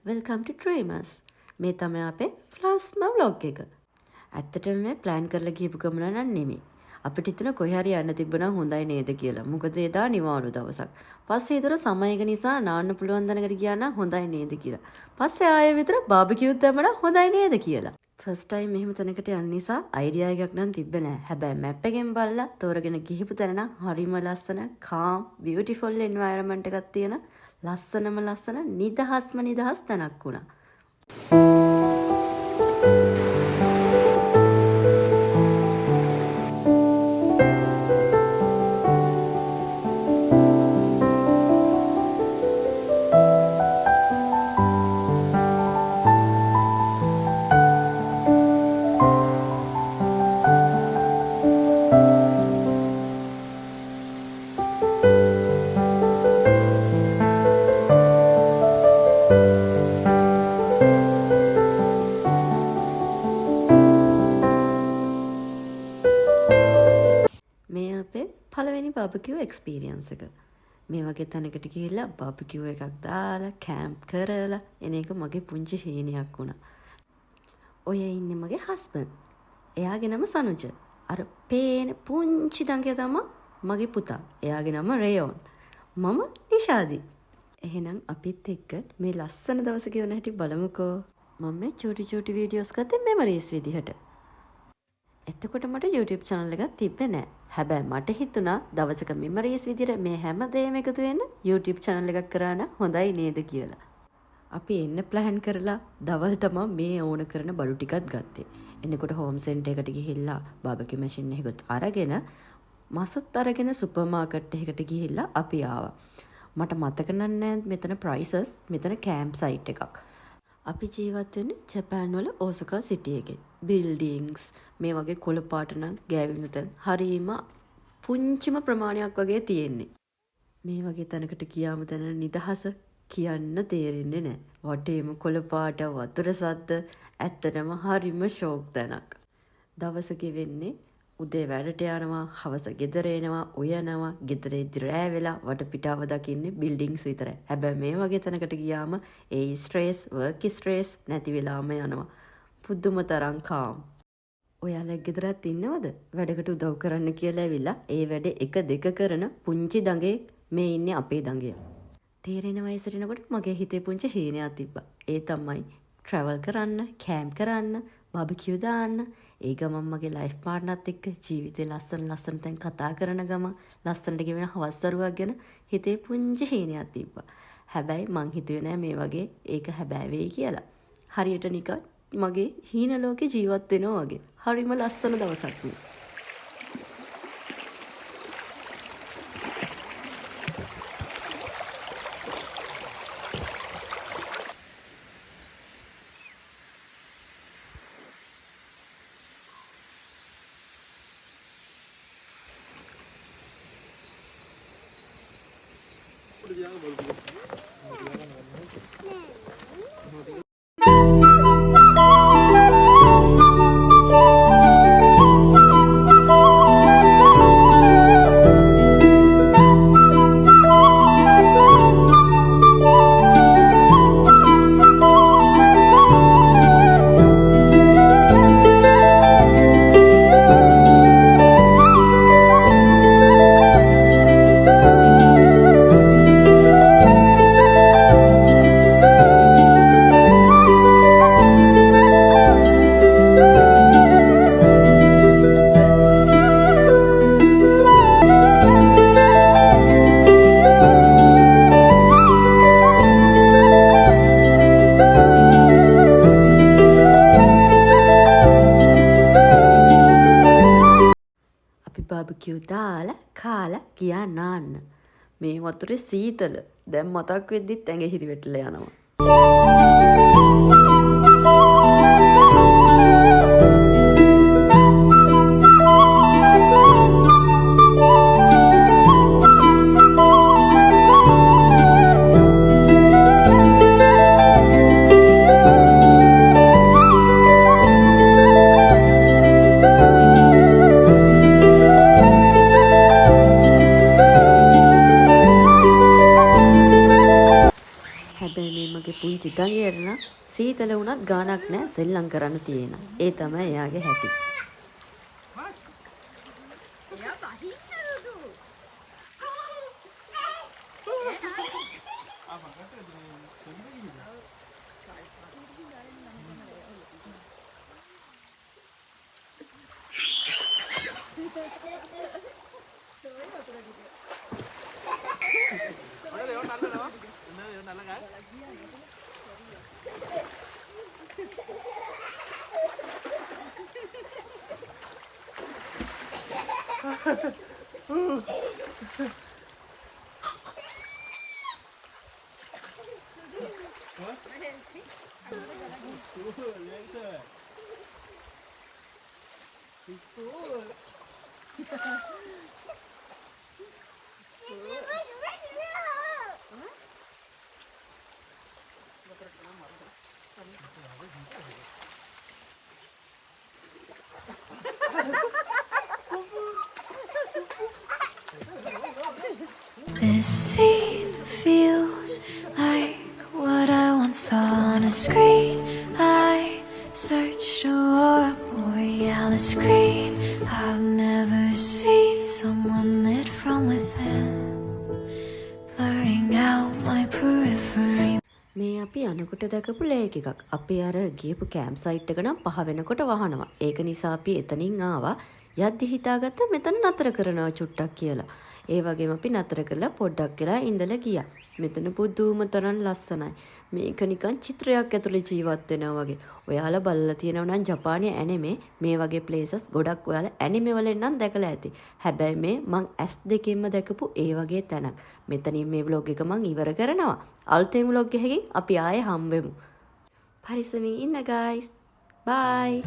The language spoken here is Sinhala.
welcome to Dreamers. මේ තමයි අපේ ෆ්ලාස්ම vlog එක. ඇත්තටම මේ plan කරලා ගිහපු ගමන නන් නෙමෙයි. අපිට හිතුණ කොහේ හරි යන්න තිබ්බනම් හොඳයි නේද කියලා. මොකද එදා නිවාඩු දවසක්. පස්සේ හිතුණ සමයක නිසා නාන්න පුළුවන් දණකට ගියා නම් හොඳයි නේද කියලා. පස්සේ ආයෙ විතර බාබකියුත් දැම්මනම් හොඳයි නේද කියලා. ෆස්ට් ටයිම් මෙහෙම තැනකට යන්න නිසා අයිඩියා එකක් නම් තිබ්බේ නෑ. හැබැයි මැප් එකෙන් බලලා තෝරගෙන ගිහපු තැන නම් හරිම ලස්සන, calm, beautiful environment එකක් තියෙන ලස්සනම ලස්සන නිදහස් තැනක් වුණා. මේ අපේ පළවෙනි බාබකියු එක්ස්පීරියන්ස් එක. මේ වගේ තැනකට ගිහිල්ලා බාබකියු එකක් දාලා කැම්ප් කරලා එන එක මගේ පුංචි හීනයක් වුණා. ඔය ඉන්නේ මගේ හස්බන්ඩ්. එයාගේ නම සනුජ. අර පේන පුංචි දඟයා තමයි මගේ පුතා. එයාගේ නම රේයෝන්. මම නිෂාදි. එහෙනම් අපිත් එක්ක මේ ලස්සන දවස ගෙවන හැටි බලමුකෝ. මම මේ චූටි වීඩියෝස් ගත්තේ මෙමරීස් විදිහට. එතකොට මට YouTube channel එකක් තිබ්බේ නෑ. හැබැයි මට හිතුණා දවසක මෙමරීස් විදිහට මේ හැම දෙයක්ම එකතු වෙන්න YouTube channel එකක් කරා නම් හොඳයි නේද කියලා. අපි එන්න plan කරලා දවල් තමයි මේ ඕන කරන බඩු ටිකත් ගත්තේ. එනකොට home center එකට ගිහිල්ලා barbecue machine එකකුත් අරගෙන මසත් අරගෙන සුපර් මාකට් එකකට ගිහිල්ලා අපි ආවා. මට මතක නෑ මෙතන prices මෙතන camp site එකක්. අපි ජීවත් වෙන්නේ ජපාන් වල ඕසකා සිටි එකේ. බිල්ඩින්ග්ස් මේ වගේ කොළ පාට නම් ගෑවෙන තැන් හරීම පුංචිම ප්‍රමාණයක් වගේ තියෙන්නේ. මේ වගේ තැනකට ගියාම දැනෙන නිදහස කියන්න තේරෙන්නේ නැහැ. වටේම කොළ පාට වතුර සද්ද ඇත්තටම හරිම ෂෝක් තැනක්. දවස ගෙවෙන්නේ උදේ වැඩට යනවා, හවස ගෙදර එනවා, උයනවා, ගෙදර ඉදි රෑ වෙලා වටපිටාව දකින්නේ බිල්ඩින්ග්ස් විතරයි. හැබැයි මේ වගේ තැනකට ගියාම ඒ ස්ට්‍රෙස්, වර්ක් ස්ට්‍රෙස් නැති වෙලාම යනවා. පුදුම තරම් කාම්. ඔයාලා ගෙදරත් ඉන්නවද? වැඩකට උදව් කරන්න කියලා ඇවිල්ලා ඒ වැඩේ එක දෙක කරන පුංචි දඟේ මේ ඉන්නේ අපේ දඟයා. තේරෙන වයසට එනකොට මගේ හිතේ පුංචි හීනයක් තිබ්බා. ඒ තමයි travel කරන්න, camp කරන්න, barbecue දාන්න. ඒ ගමන් මගේ ලයිෆ් පාර්ට්නර්ත් එක්ක ජීවිතේ ලස්සන තැන් කතා කරන ගමන් ලස්සනට ගෙවෙන හවස්වරුවක් ගැන හිතේ පුංචි හීනයක් තිබ්බා. හැබැයි මං හිතුවේ නෑ මේ වගේ ඒක හැබෑ වෙයි කියලා. හරියට නිකන් මගේ හීන ලෝකේ ජීවත් වෙනවා වගේ. හරිම ලස්සන දවසක් නේ. බාබකියු දාලා කාලා ගියා නාන්න. මේ වතුරේ සීතල දැන් මතක් වෙද්දිත් ඇඟ හිරිවැටලා යනවා. පුංචි ගඟේට නම් සීතල වුණත් ගාණක් නැහැ සෙල්ලම් කරන්න තියෙන. ඒ තමයි එයාගේ හැටි. This scene feels like what I once saw on a screen. I searched for a boreal screen. I've never seen someone lit from within, blurring out my periphery. මේ අපි යනකොට දැකපු ලේක් එකක්. අපි අර ගියපු කැම්ප් සයිට් එක නම් 5 වෙනකොට වහනවා. ඒක නිසා අපි එතනින් ආවා. යද්දි හිතාගත්තා මෙතන නතර කරනවා චුට්ටක් කියලා. ඒ වගේම අපි නතර කරලා පොඩ්ඩක් වෙලා ඉඳලා ගියා. මෙතන පුදුම තරම් ලස්සනයි. මේක නිකන් චිත්‍රයක් ඇතුලේ ජීවත් වෙනවා වගේ. ඔයාලා බලලා තියෙනවා නම් ජපානයේ ඇනිමේ මේ වගේ ප්ලේසස් ගොඩක් ඔයාලා ඇනිමේ වලින් නම් දැකලා ඇති. හැබැයි මේ මං S2කින්ම දැකපු ඒ වගේ තැනක්. මෙතනින් මේ vlog එක මං ඉවර කරනවා. අලුතෙන් vlog එකකින් අපි ආයේ හම්බෙමු. පරිස්සමින් ඉන්න guys. Bye.